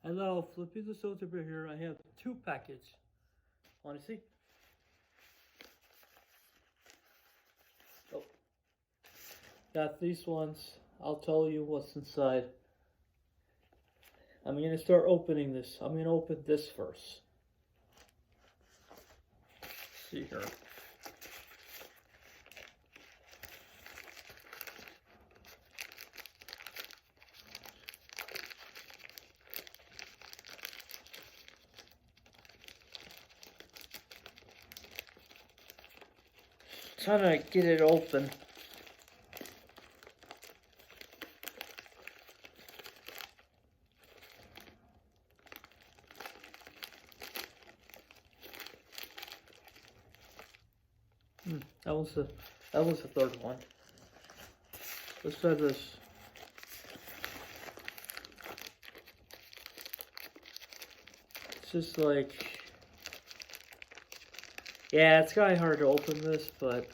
Hello, Flippy the Soldier here. I have two packages. Want to see? Oh, got these ones. I'll tell you what's inside. I'm gonna start opening this. I'm gonna open this first. Let's see here. Trying to get it open. That was the third one. Let's try this. It's just like, yeah, it's kind of hard to open this, but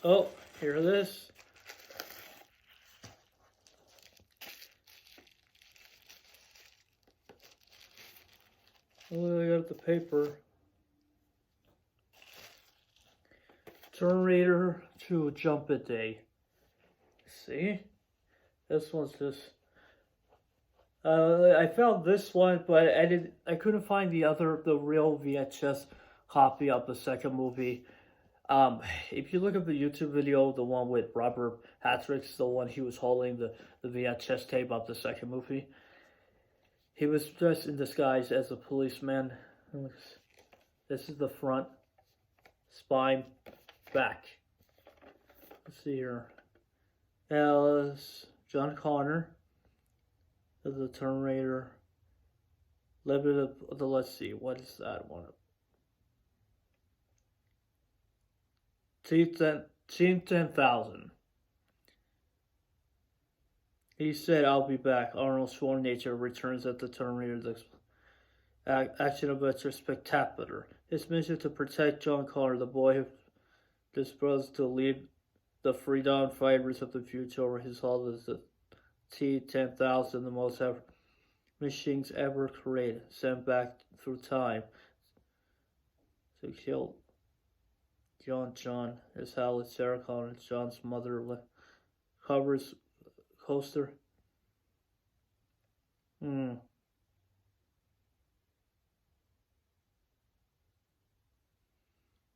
oh, here it is. Oh, I got the paper. Terminator 2 Jump a Day. See? This one's just... I found this one, but I couldn't find the real VHS copy of the second movie. If you look at the YouTube video, the one with Robert Patrick's, the one he was holding the VHS tape of the second movie, he was dressed in disguise as a policeman. This is the front, spine, back. Let's see here. Alice, John Connor, the Terminator. Let's see, what is that one? Team 10,000. He said, "I'll be back." Arnold Schwarzenegger returns at the Terminator. The action adventure spectacular. His mission to protect John Connor, the boy who disposed to lead the freedom fighters of the future over his hull is the T-10,000, the most machines ever created, sent back through time to kill John. Is how Sarah Connor, John's mother, covers coaster.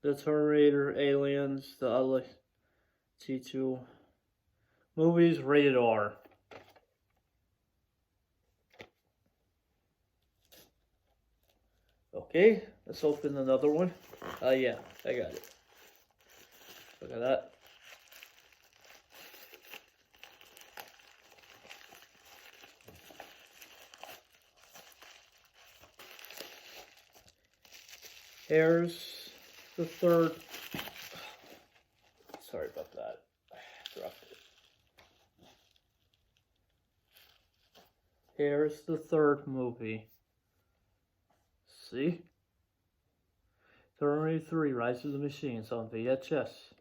The Terminator, Aliens, the other T2 movies rated R. Okay, let's open another one. Yeah, I got it. Look at that. Here's the third. Sorry about that. I dropped it. Here's the third movie. See? Terminator 3, Rise of the Machines on VHS.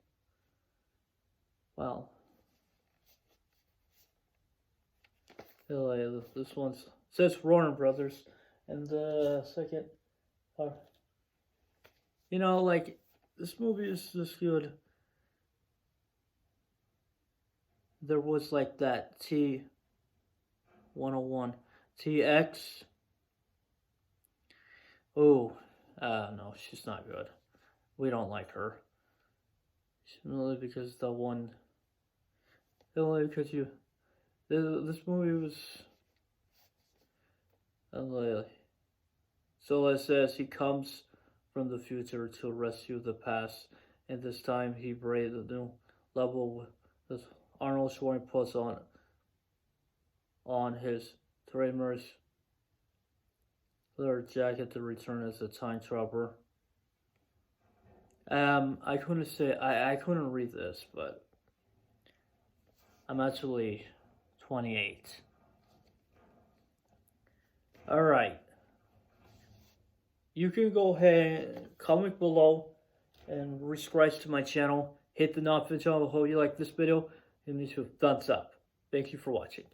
Wow. This one's says Warner Brothers, and the second, you know, like this movie is just good. There was like that T-101, TX. Oh, no, she's not good. We don't like her. Only because only because this movie was, so it says he comes from the future to rescue the past, and this time he braved a new level with Arnold Schwarzenegger puts on his trademark leather jacket to return as a time traveler. I couldn't say I couldn't read this, but I'm actually 28. All right. You can go ahead and comment below and subscribe to my channel. Hit the notification bell if you like this video. And leave a thumbs up. Thank you for watching.